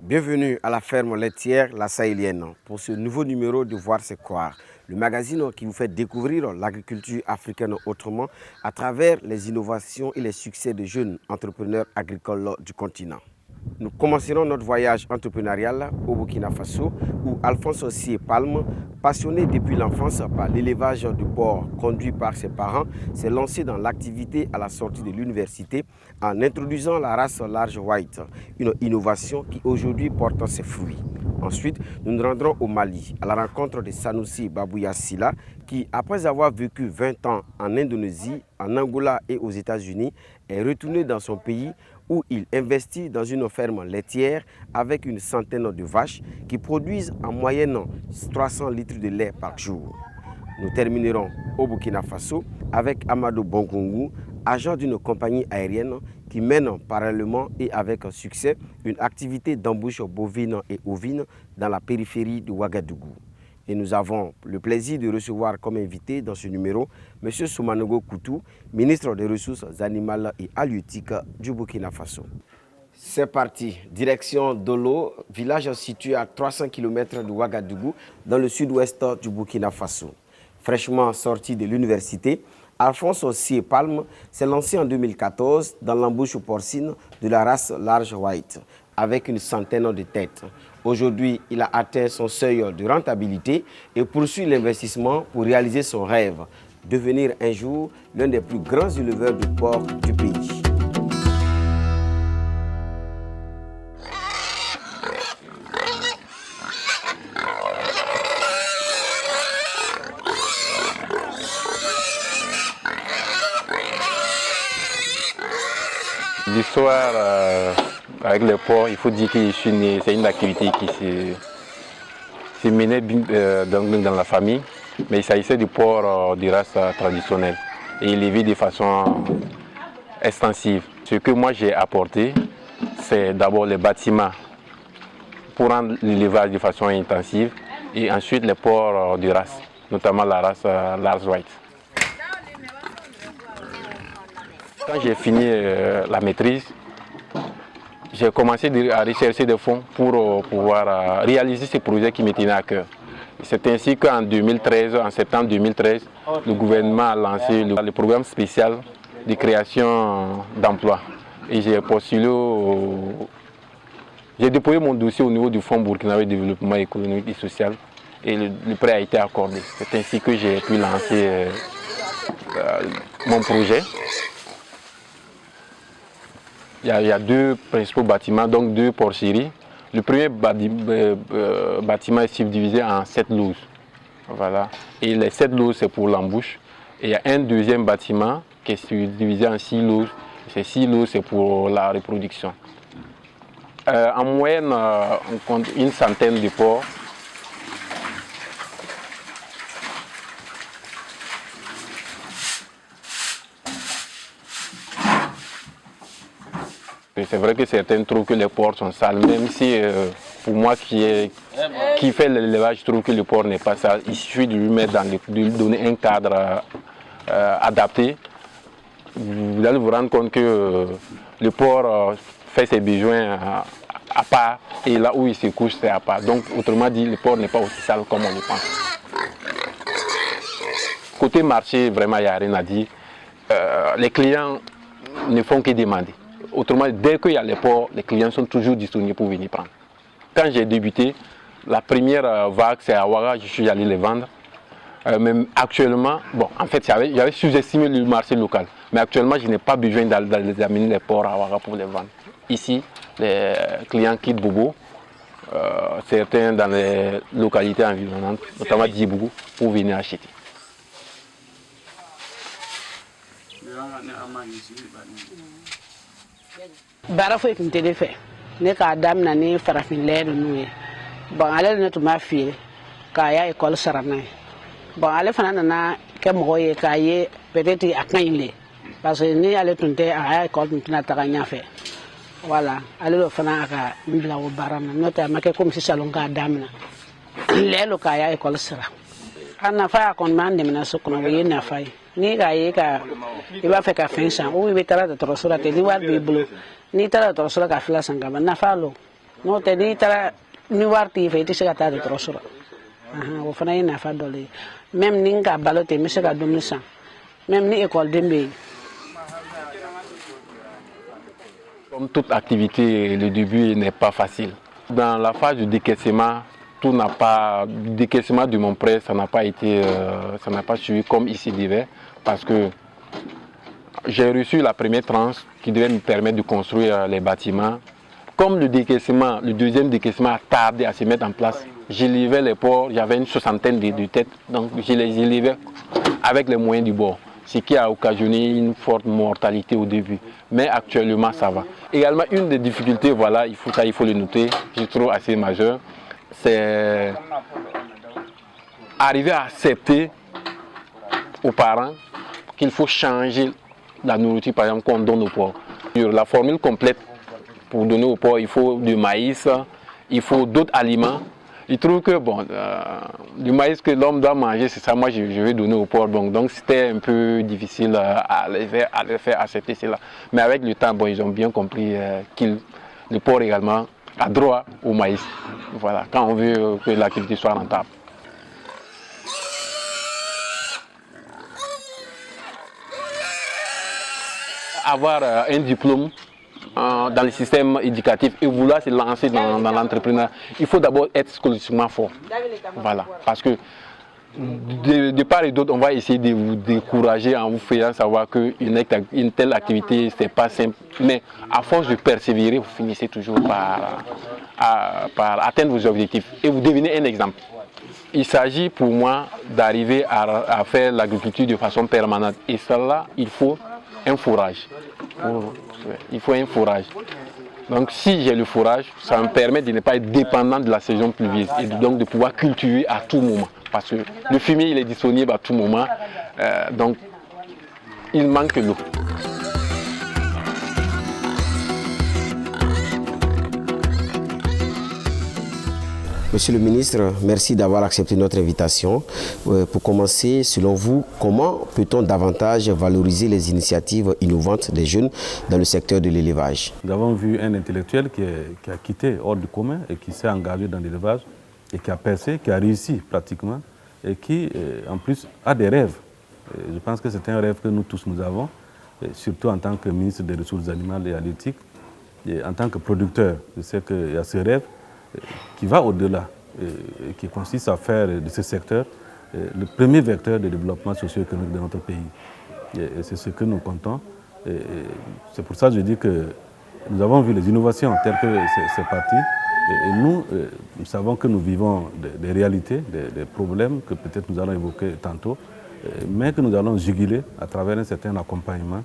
Bienvenue à la ferme laitière La Sahélienne pour ce nouveau numéro de Voir c'est croire, le magazine qui vous fait découvrir l'agriculture africaine autrement à travers les innovations et les succès de jeunes entrepreneurs agricoles du continent. Nous commencerons notre voyage entrepreneurial au Burkina Faso où Alphonse Ossier Palme, passionné depuis l'enfance par l'élevage du porc conduit par ses parents, s'est lancé dans l'activité à la sortie de l'université en introduisant la race large white, une innovation qui aujourd'hui porte ses fruits. Ensuite, nous nous rendrons au Mali à la rencontre de Sanoussi Babouya Silla qui, après avoir vécu 20 ans en Indonésie, en Angola et aux États-Unis, est retourné dans son pays où il investit dans une ferme laitière avec une centaine de vaches qui produisent en moyenne 300 litres de lait par jour. Nous terminerons au Burkina Faso avec Amadou Bongongu, agent d'une compagnie aérienne qui mène parallèlement et avec succès une activité d'embauche bovine et ovine dans la périphérie de Ouagadougou. Et nous avons le plaisir de recevoir comme invité dans ce numéro M. Soumanogo Koutou, ministre des Ressources animales et halieutiques du Burkina Faso. C'est parti, direction Dolo, village situé à 300 km de Ouagadougou, dans le sud-ouest du Burkina Faso. Fraîchement sorti de l'université, Alphonse Ossier Palme s'est lancé en 2014 dans l'embauche porcine de la race large white, avec une centaine de têtes. Aujourd'hui, il a atteint son seuil de rentabilité et poursuit l'investissement pour réaliser son rêve, devenir un jour l'un des plus grands éleveurs de porc du pays. L'histoire avec les porcs, il faut dire que c'est une activité qui se menait dans la famille, mais il s'agissait de porcs de race traditionnelle et élevés de façon extensive. Ce que moi j'ai apporté, c'est d'abord les bâtiments pour rendre l'élevage de façon intensive et ensuite les porcs de race, notamment la race large white. Quand j'ai fini la maîtrise, j'ai commencé à rechercher des fonds pour pouvoir réaliser ces projets qui me tenaient à cœur. C'est ainsi qu'en 2013, en septembre 2013, le gouvernement a lancé le programme spécial de création d'emplois. Et j'ai postulé, j'ai déposé mon dossier au niveau du Fonds burkinabé de développement économique et social et le prêt a été accordé. C'est ainsi que j'ai pu lancer mon projet. Il y a deux principaux bâtiments, donc deux porcheries. Le premier bâtiment est subdivisé en 7 loges. Voilà. Et les 7 loges, c'est pour l'embauche. Et il y a un deuxième bâtiment qui est subdivisé en 6 loges. Ces 6 loges, c'est pour la reproduction. En moyenne, on compte une centaine de porcs. C'est vrai que certains trouvent que les porcs sont sales, même si pour moi qui fait l'élevage, je trouve que le porc n'est pas sale. Il suffit de de lui donner un cadre adapté. Vous allez vous rendre compte que le porc fait ses besoins à part et là où il se couche, c'est à part. Donc, autrement dit, le porc n'est pas aussi sale comme on le pense. Côté marché, vraiment, il n'y a rien à dire. Les clients ne font que demander. Autrement, dès qu'il y a les porcs, les clients sont toujours disponibles pour venir prendre. Quand j'ai débuté, la première vague, c'est à Ouaga, je suis allé les vendre. Mais actuellement, bon, en fait, j'avais sous-estimé le marché local. Mais actuellement, je n'ai pas besoin d'aller amener les porcs à Ouaga pour les vendre. Ici, les clients quittent Bobo, certains dans les localités environnantes, notamment Djibougou, pour venir acheter. Bara foi kun tele fɛ ne k'a damina ni farafin lait ninnu ye bon ale de ne tun b'a feere k'a y'a école sara n'a ye bon ale fana nana kɛ mɔgɔ ye k'a ye peut-être a ka ɲi le parce que ni ale tun tɛ a y'a école tun tɛna taga ɲɛfɛ voilà ale de fana a ka n bila o baara ma n'o tɛ a ma kɛ comme sisan k'a damina lait lo k'a y'a école sara a nafa a kɔni b'an dɛmɛna so kɔnɔ o ye nafa ye ni k'a ye ka i b'a fɛ ka fɛn san ou i bɛ taara dɔgɔtɔrɔso la ten ni wari b'i bolo n'i taara dɔgɔtɔrɔso la ka fila san ka ban nafa lo n'o tɛ n'i taara ni wari t'i fɛ i tɛ se ka taa dɔgɔtɔrɔso la o fana ye nafa dɔ le ye même ni n ka balo tɛ n bɛ se ka dumuni san même ni ekɔliden bɛ yen. Comme toute activité, le début n'est pas facile. Dans la phase du décaissement, tout n'a pas, le décaissement de mon prêt, ça n'a pas été, ça n'a pas suivi comme il s'y devait, parce que j'ai reçu la première tranche qui devait me permettre de construire les bâtiments. Comme le décaissement, le deuxième décaissement a tardé à se mettre en place, j'élevais les ports, j'avais une soixantaine de têtes, donc je les élevais avec les moyens du bord, ce qui a occasionné une forte mortalité au début. Mais actuellement, ça va. Également, une des difficultés, voilà, il faut le noter, je trouve assez majeur, c'est arriver à accepter aux parents qu'il faut changer la nourriture, par exemple, qu'on donne aux porcs. La formule complète pour donner aux porcs, il faut du maïs, il faut d'autres aliments. Il trouve que bon, du maïs que l'homme doit manger, c'est ça, moi je vais donner aux porcs. Donc c'était un peu difficile à les faire accepter cela. Mais avec le temps, bon, ils ont bien compris que le porc également a droit au maïs. Voilà, quand on veut que l'activité soit rentable. Avoir un diplôme dans le système éducatif et vouloir se lancer dans l'entrepreneuriat, il faut d'abord être scolastiquement fort. Voilà, parce que de part et d'autre, on va essayer de vous décourager en vous faisant savoir qu'une telle activité, ce n'est pas simple. Mais à force de persévérer, vous finissez toujours par atteindre vos objectifs et vous devenez un exemple. Il s'agit pour moi d'arriver à faire l'agriculture de façon permanente. Et cela, il faut un fourrage. Il faut un fourrage. Donc si j'ai le fourrage, ça me permet de ne pas être dépendant de la saison pluvieuse et donc de pouvoir cultiver à tout moment. Parce que le fumier, il est disponible à tout moment. Donc il manque l'eau. Monsieur le ministre, merci d'avoir accepté notre invitation. Pour commencer, selon vous, comment peut-on davantage valoriser les initiatives innovantes des jeunes dans le secteur de l'élevage? Nous avons vu un intellectuel qui a quitté hors du commun et qui s'est engagé dans l'élevage et qui a percé, qui a réussi pratiquement et qui, en plus, a des rêves. Je pense que c'est un rêve que nous tous nous avons, surtout en tant que ministre des Ressources animales et halieutiques. Et en tant que producteur, je sais qu'il y a ce rêve qui va au-delà, qui consiste à faire de ce secteur le premier vecteur de développement socio-économique de notre pays. Et c'est ce que nous comptons. C'est pour ça que je dis que nous avons vu les innovations telles que c'est parti. Et nous savons que nous vivons des réalités, des problèmes que peut-être nous allons évoquer tantôt, mais que nous allons juguler à travers un certain accompagnement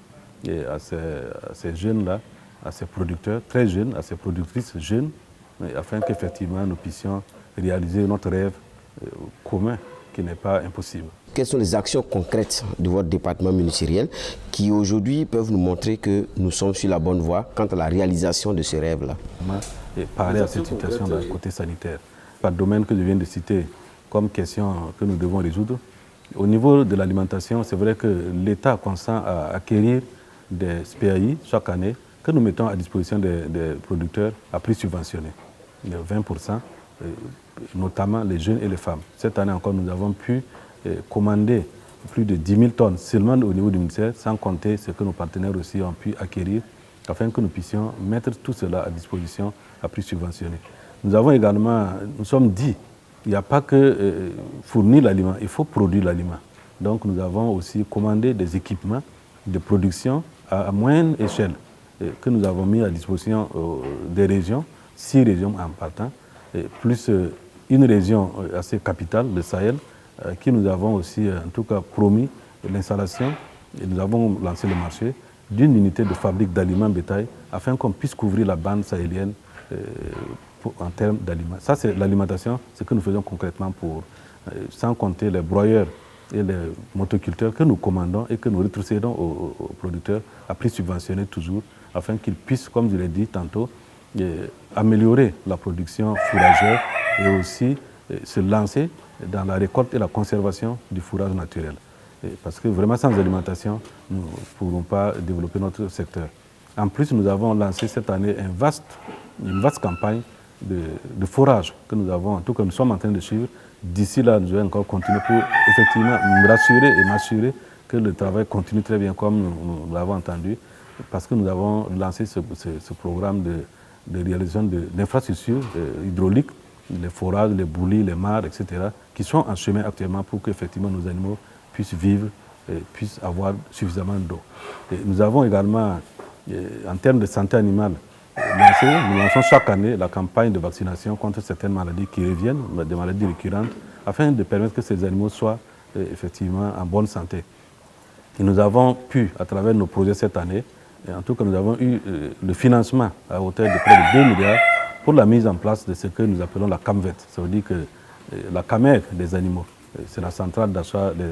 à ces jeunes-là, à ces producteurs très jeunes, à ces productrices jeunes, afin qu'effectivement nous puissions réaliser notre rêve commun qui n'est pas impossible. Quelles sont les actions concrètes de votre département ministériel qui aujourd'hui peuvent nous montrer que nous sommes sur la bonne voie quant à la réalisation de ce rêve-là? Et parler à cette situation d'un côté sanitaire, par le domaine que je viens de citer comme question que nous devons résoudre. Au niveau de l'alimentation, c'est vrai que l'État consent à acquérir des SPAI chaque année que nous mettons à disposition des producteurs à prix subventionné, de 20%, notamment les jeunes et les femmes. Cette année encore, nous avons pu commander plus de 10 000 tonnes seulement au niveau du ministère, sans compter ce que nos partenaires aussi ont pu acquérir, afin que nous puissions mettre tout cela à disposition à prix subventionné. Nous avons également, nous sommes dit, il n'y a pas que fournir l'aliment, il faut produire l'aliment. Donc nous avons aussi commandé des équipements de production à moindre échelle, que nous avons mis à disposition des régions, 6 régions en partant, plus une région assez capitale, le Sahel, qui nous avons aussi en tout cas promis l'installation, et nous avons lancé le marché, d'une unité de fabrique d'aliments bétail, afin qu'on puisse couvrir la bande sahélienne en termes d'aliments. Ça, c'est l'alimentation, ce que nous faisons concrètement sans compter les broyeurs et les motoculteurs que nous commandons et que nous rétrocédons aux producteurs à prix subventionné toujours, afin qu'ils puissent, comme je l'ai dit tantôt, améliorer la production fourragère et aussi se lancer dans la récolte et la conservation du fourrage naturel. Parce que vraiment sans alimentation, nous ne pourrons pas développer notre secteur. En plus, nous avons lancé cette année une vaste campagne de forage que nous avons, en tout cas nous sommes en train de suivre. D'ici là, nous allons encore continuer pour effectivement me rassurer et m'assurer que le travail continue très bien comme nous l'avons entendu, parce que nous avons lancé ce programme de réalisation d'infrastructures hydrauliques, les forages, les boulis, les mares, etc., qui sont en chemin actuellement pour qu'effectivement nos animaux puissent vivre et puissent avoir suffisamment d'eau. Nous avons également, en termes de santé animale, nous lançons chaque année la campagne de vaccination contre certaines maladies qui reviennent, des maladies récurrentes, afin de permettre que ces animaux soient effectivement en bonne santé. Et nous avons pu, à travers nos projets cette année, en tout cas nous avons eu le financement à hauteur de près de 2 milliards pour la mise en place de ce que nous appelons la CAMVET. Ça veut dire que la CAMER des animaux, c'est la centrale d'achat des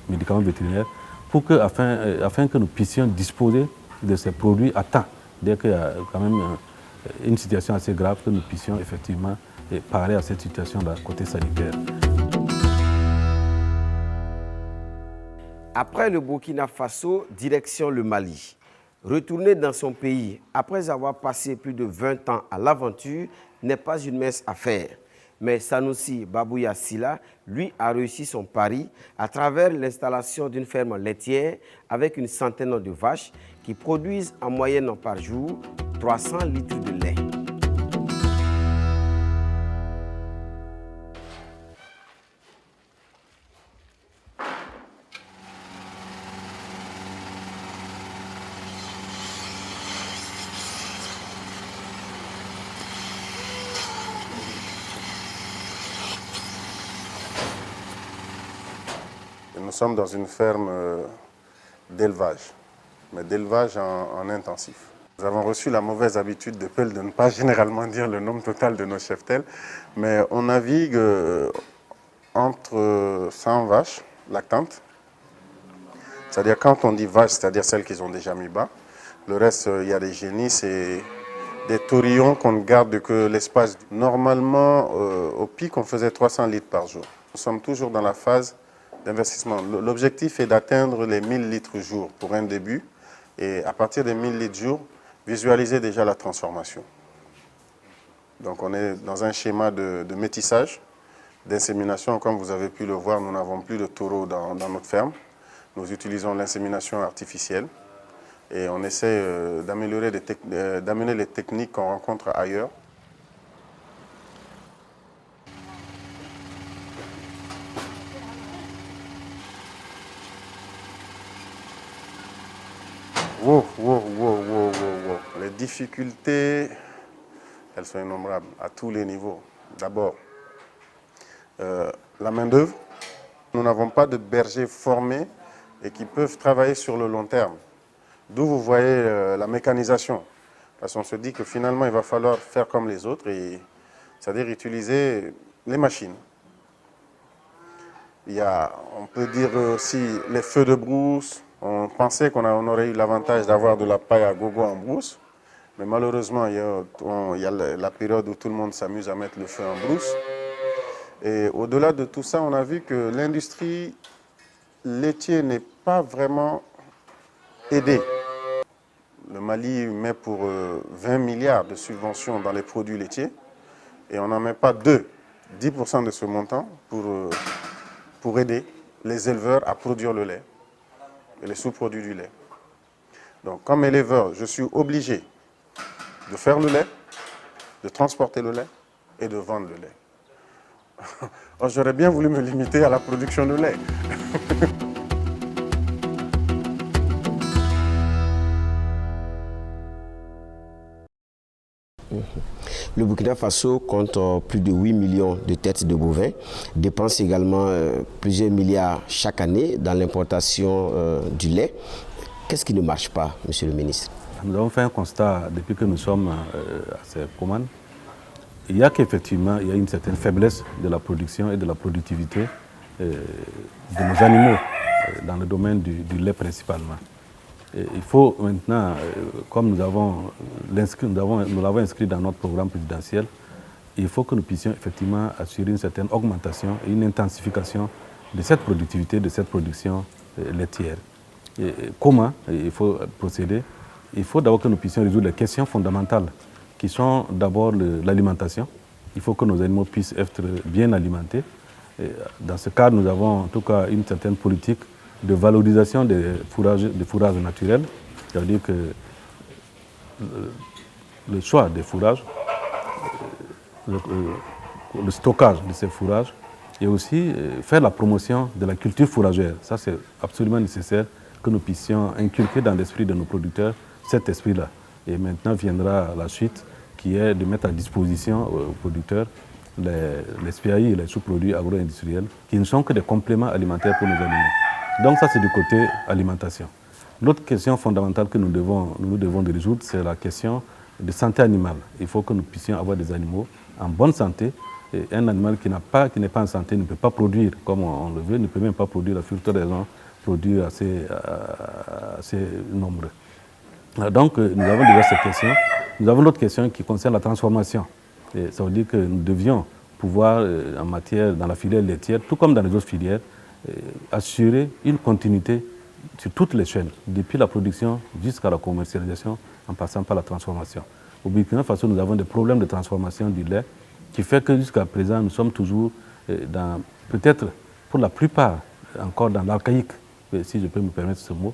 médicaments vétérinaires, pour que, afin que nous puissions disposer de ces produits à temps. Dès qu'il y a quand même une situation assez grave, que nous puissions effectivement parer à cette situation d'un côté sanitaire. Après le Burkina Faso, direction le Mali. Retourner dans son pays après avoir passé plus de 20 ans à l'aventure n'est pas une mince affaire. Mais Sanoussi Babouya Silla, lui, a réussi son pari à travers l'installation d'une ferme laitière avec une centaine de vaches qui produisent en moyenne par jour 300 litres de lait. Nous sommes dans une ferme d'élevage, mais d'élevage en intensif. Nous avons reçu la mauvaise habitude de ne pas généralement dire le nombre total de nos cheptels, mais on navigue entre 100 vaches lactantes, c'est-à-dire quand on dit vaches, c'est-à-dire celles qui ont déjà mis bas. Le reste, il y a des génisses et des taurillons qu'on ne garde que l'espace. Normalement, au pic, on faisait 300 litres par jour. Nous sommes toujours dans la phase d'investissement. L'objectif est d'atteindre les 1000 litres jour pour un début et à partir des 1000 litres jour, visualiser déjà la transformation. Donc on est dans un schéma de métissage, d'insémination. Comme vous avez pu le voir, nous n'avons plus de taureaux dans notre ferme. Nous utilisons l'insémination artificielle et on essaie d'amener les techniques qu'on rencontre ailleurs. Wow. Les difficultés, elles sont innombrables à tous les niveaux. D'abord, la main-d'œuvre. Nous n'avons pas de bergers formés et qui peuvent travailler sur le long terme. D'où vous voyez la mécanisation. Parce qu'on se dit que finalement, il va falloir faire comme les autres, c'est-à-dire utiliser les machines. Il y a, on peut dire aussi, les feux de brousse. On pensait qu'on aurait eu l'avantage d'avoir de la paille à gogo en brousse, mais malheureusement, il y a la période où tout le monde s'amuse à mettre le feu en brousse. Et au-delà de tout ça, on a vu que l'industrie laitière n'est pas vraiment aidée. Le Mali met pour 20 milliards de subventions dans les produits laitiers et on n'en met pas 10% de ce montant pour aider les éleveurs à produire le lait et les sous-produits du lait. Donc, comme éleveur, je suis obligé de faire le lait, de transporter le lait et de vendre le lait. J'aurais bien voulu me limiter à la production de lait. Le Burkina Faso compte plus de 8 millions de têtes de bovins, dépense également plusieurs milliards chaque année dans l'importation du lait. Qu'est-ce qui ne marche pas, monsieur le ministre? Nous avons fait un constat depuis que nous sommes à ces commandes. Il y a qu'effectivement, il y a une certaine faiblesse de la production et de la productivité de nos animaux dans le domaine du lait principalement. Et il faut maintenant, comme nous l'avons inscrit dans notre programme présidentiel, il faut que nous puissions effectivement assurer une certaine augmentation et une intensification de cette productivité, de cette production laitière. Et comment il faut procéder? Il faut d'abord que nous puissions résoudre les questions fondamentales qui sont d'abord l'alimentation. Il faut que nos animaux puissent être bien alimentés. Et dans ce cadre, nous avons en tout cas une certaine politique de valorisation des fourrages naturels. C'est-à-dire que le choix des fourrages, le stockage de ces fourrages et aussi faire la promotion de la culture fourragère. Ça, c'est absolument nécessaire que nous puissions inculquer dans l'esprit de nos producteurs cet esprit-là. Et maintenant viendra la suite qui est de mettre à disposition aux producteurs les SPAI et les sous-produits agro-industriels qui ne sont que des compléments alimentaires pour nos animaux. Donc ça, c'est du côté alimentation. L'autre question fondamentale que nous devons de résoudre, c'est la question de santé animale. Il faut que nous puissions avoir des animaux en bonne santé. Et un animal qui n'est pas en santé ne peut pas produire comme on le veut, ne peut même pas produire à forte raison, produire assez nombreux. Donc nous avons déjà cette question. Nous avons l'autre question qui concerne la transformation. Et ça veut dire que nous devions pouvoir, en matière, dans la filière laitière, tout comme dans les autres filières, assurer une continuité sur toutes les chaînes, depuis la production jusqu'à la commercialisation, en passant par la transformation. Au Burkina Faso, nous avons des problèmes de transformation du lait, qui fait que jusqu'à présent, nous sommes toujours dans, peut-être pour la plupart, encore dans l'archaïque, si je peux me permettre ce mot,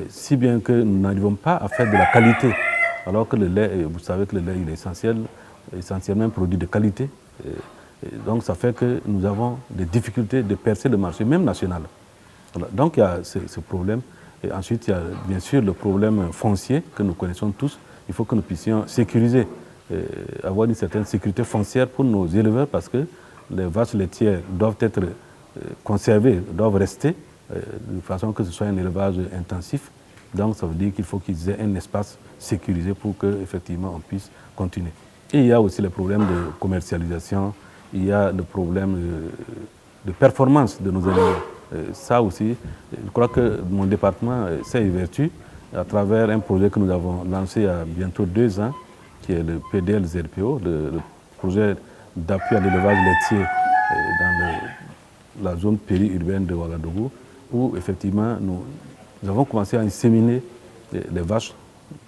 si bien que nous n'arrivons pas à faire de la qualité, alors que le lait, vous savez que le lait il est essentiellement un produit de qualité. Donc ça fait que nous avons des difficultés de percer le marché, même national. Voilà. Donc il y a ce problème. Et ensuite, il y a bien sûr le problème foncier que nous connaissons tous. Il faut que nous puissions sécuriser, avoir une certaine sécurité foncière pour nos éleveurs parce que les vaches laitières doivent être conservées, doivent rester de façon que ce soit un élevage intensif. Donc ça veut dire qu'il faut qu'ils aient un espace sécurisé pour qu'effectivement on puisse continuer. Et il y a aussi les problèmes de commercialisation, il y a le problème de performance de nos animaux. Ça aussi, je crois que mon département s'est évertu à travers un projet que nous avons lancé il y a bientôt 2 ans, qui est le PDL-ZRPO, le projet d'appui à l'élevage laitier dans la zone périurbaine de Ouagadougou, où effectivement nous avons commencé à inséminer les vaches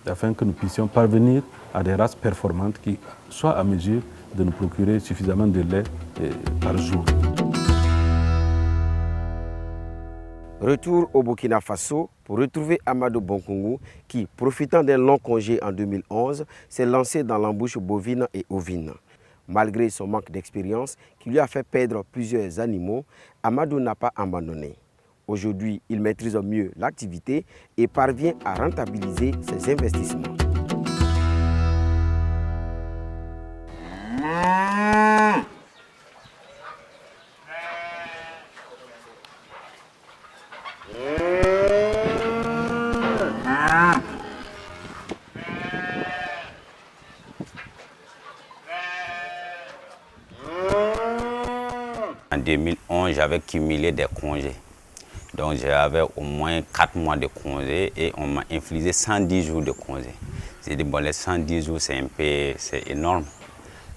afin que nous puissions parvenir à des races performantes qui soient à mesure de nous procurer suffisamment de lait par jour. Retour au Burkina Faso pour retrouver Amadou Bonkungu qui, profitant d'un long congé en 2011, s'est lancé dans l'embouche bovine et ovine. Malgré son manque d'expérience qui lui a fait perdre plusieurs animaux, Amadou n'a pas abandonné. Aujourd'hui, il maîtrise mieux l'activité et parvient à rentabiliser ses investissements. En 2011, j'avais cumulé des congés. Donc j'avais au moins 4 mois de congés et on m'a infligé 110 jours de congés. J'ai dit, bon, les 110 jours, c'est énorme.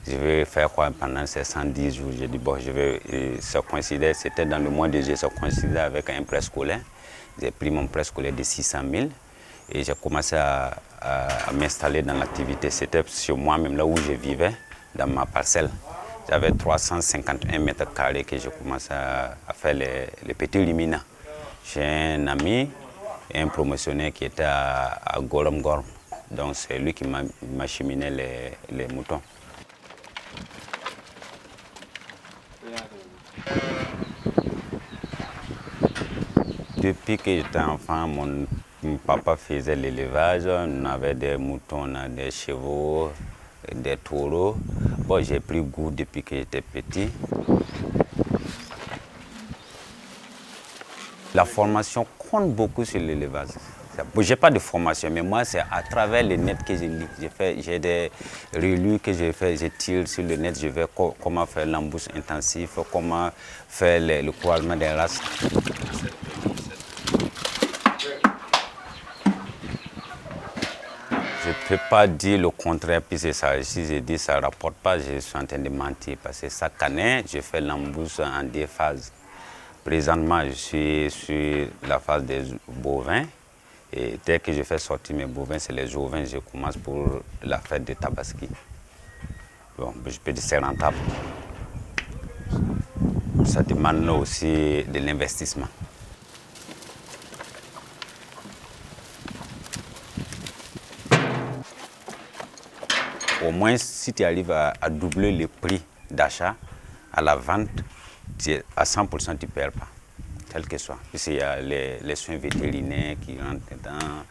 Je vais faire quoi pendant ces 110 jours? J'ai dit, bon, c'était dans le mois de juillet, ça coïncidait avec un prêt scolaire. J'ai pris mon prêt scolaire de 600 000 et j'ai commencé à m'installer dans l'activité. C'était sur moi-même, là où je vivais, dans ma parcelle. J'avais 351 mètres carrés que j'ai commencé à faire les petits ruminants. J'ai un ami, un promotionnaire qui était à Goromgorm. Donc c'est lui qui m'acheminait les moutons. Depuis que j'étais enfant, mon papa faisait l'élevage. On avait des moutons, on a des chevaux, des taureaux. Bon, j'ai pris goût depuis que j'étais petit. La formation compte beaucoup sur l'élevage. Je n'ai pas de formation, mais moi, c'est à travers le net que je lis. J'ai des relus que je fais, je tire sur le net, je vais comment faire l'embouche intensive, comment faire le croisement des races. Je ne peux pas dire le contraire, puisque si je dis que ça ne rapporte pas, je suis en train de mentir. Parce que chaque année, je fais l'embouche en 2 phases. Présentement, je suis sur la phase des bovins Et dès que je fais sortir mes bovins, c'est les jours 20, je commence pour la fête de Tabaski. Bon, je peux dire c'est rentable. Ça demande aussi de l'investissement. Au moins, si tu arrives à doubler le prix d'achat, à la vente, à 100% tu ne perds pas, quel que soit. Puisqu'il y a les soins vétérinaires qui rentrent dedans,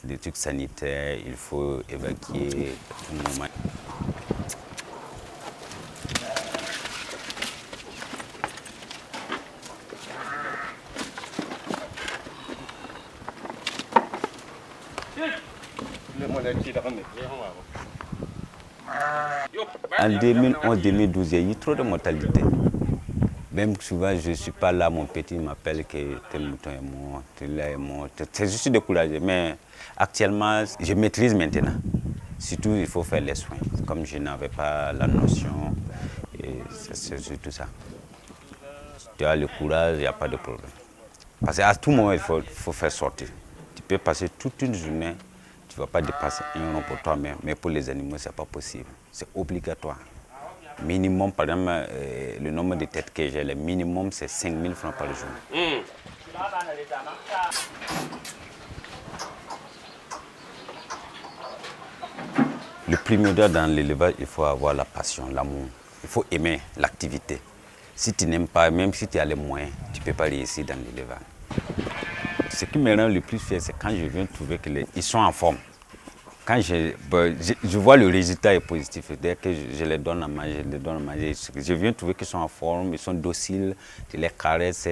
les trucs sanitaires, il faut évacuer tout le moment. En 2011-2012, il y a eu trop de mortalité. Même souvent, je ne suis pas là, mon petit m'appelle que tel mouton est mort, tel là est mort. Je suis découragé, mais actuellement, je maîtrise maintenant. Surtout, il faut faire les soins. Comme je n'avais pas la notion, c'est surtout ça. Si tu as le courage, il n'y a pas de problème. Parce qu'à tout moment, il faut faire sortir. Tu peux passer toute une journée, tu ne vas pas dépasser 1 euro pour toi-même, mais pour les animaux, ce n'est pas possible. C'est obligatoire. Minimum, par exemple, le nombre de têtes que j'ai, le minimum, c'est 5 000 francs par jour. Le primordial dans l'élevage, il faut avoir la passion, l'amour. Il faut aimer l'activité. Si tu n'aimes pas, même si tu as les moyens, tu ne peux pas réussir dans l'élevage. Ce qui me rend le plus fier, c'est quand je viens trouver qu'ils sont en forme. Quand je vois le résultat est positif, dès que je les donne à manger, je viens trouver qu'ils sont en forme, ils sont dociles, je les caresse,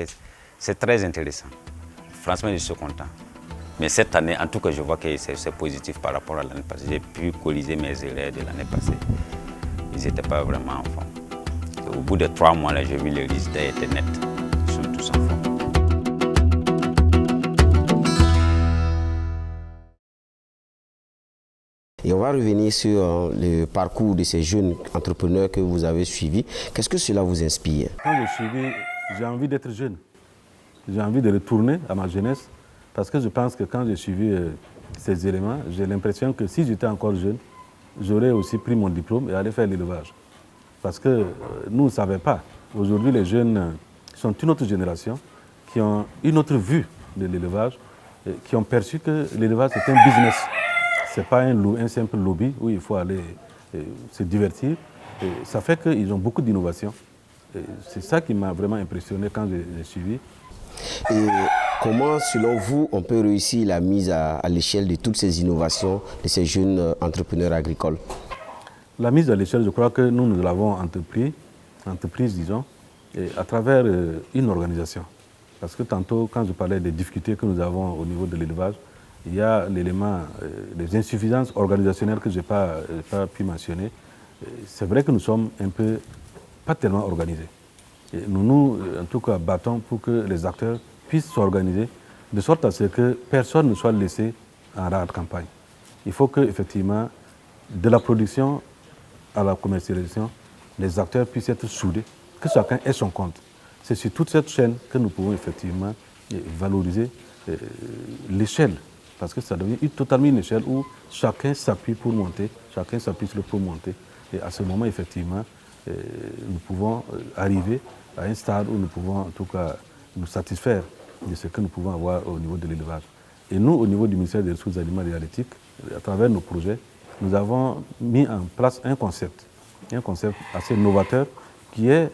c'est très intéressant. Franchement, je suis content. Mais cette année, en tout cas, je vois que c'est positif par rapport à l'année passée. J'ai pu corriger mes erreurs de l'année passée. Ils n'étaient pas vraiment en forme. Et au bout de 3 mois, là, j'ai vu les résultats étaient nets. Ils sont tous en forme. Et on va revenir sur le parcours de ces jeunes entrepreneurs que vous avez suivis. Qu'est-ce que cela vous inspire? Quand je suivis, j'ai envie d'être jeune. J'ai envie de retourner à ma jeunesse parce que je pense que quand j'ai suivi ces éléments, j'ai l'impression que si j'étais encore jeune, j'aurais aussi pris mon diplôme et allé faire l'élevage. Parce que nous ne savions pas. Aujourd'hui, les jeunes sont une autre génération qui ont une autre vue de l'élevage, qui ont perçu que l'élevage c'est un business. Ce n'est pas un simple lobby où il faut aller se divertir. Et ça fait qu'ils ont beaucoup d'innovation. C'est ça qui m'a vraiment impressionné quand j'ai suivi. Et comment, selon vous, on peut réussir la mise à l'échelle de toutes ces innovations de ces jeunes entrepreneurs agricoles? La mise à l'échelle, je crois que nous l'avons entreprise, disons, à travers une organisation. Parce que tantôt, quand je parlais des difficultés que nous avons au niveau de l'élevage, il y a l'élément des insuffisances organisationnelles que je n'ai pas pu mentionner. C'est vrai que nous sommes un peu, pas tellement organisés. Et nous, en tout cas, battons pour que les acteurs puissent s'organiser de sorte à ce que personne ne soit laissé en rade campagne. Il faut qu'effectivement, de la production à la commercialisation, les acteurs puissent être soudés, que chacun ait son compte. C'est sur toute cette chaîne que nous pouvons effectivement valoriser l'échelle. Parce que ça devient totalement une échelle où chacun s'appuie pour monter, chacun s'appuie sur le pour monter. Et à ce moment, effectivement, nous pouvons arriver à un stade où nous pouvons en tout cas nous satisfaire de ce que nous pouvons avoir au niveau de l'élevage. Et nous, au niveau du ministère des Ressources animales et halieutiques, à travers nos projets, nous avons mis en place un concept assez novateur qui est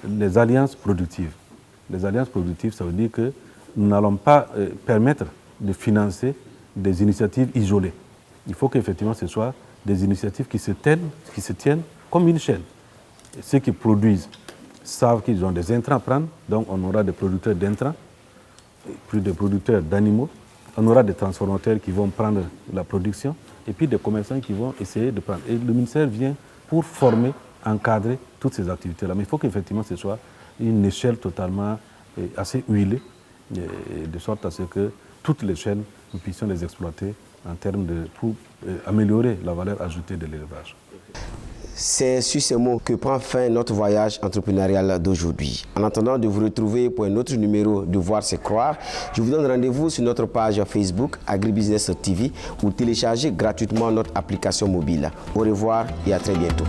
les alliances productives. Les alliances productives, ça veut dire que nous n'allons pas permettre de financer des initiatives isolées. Il faut qu'effectivement ce soit des initiatives qui se tiennent comme une chaîne. Et ceux qui produisent savent qu'ils ont des intrants à prendre, donc on aura des producteurs d'intrants, plus des producteurs d'animaux, on aura des transformateurs qui vont prendre la production, et puis des commerçants qui vont essayer de prendre. Et le ministère vient pour former, encadrer toutes ces activités-là. Mais il faut qu'effectivement ce soit une échelle totalement assez huilée, de sorte à ce que toutes les chaînes, nous puissions les exploiter en termes pour améliorer la valeur ajoutée de l'élevage. c'est sur ces mots que prend fin notre voyage entrepreneurial d'aujourd'hui. En attendant de vous retrouver pour un autre numéro de Voir c'est croire, je vous donne rendez-vous sur notre page Facebook Agribusiness TV ou téléchargez gratuitement notre application mobile. Au revoir et à très bientôt.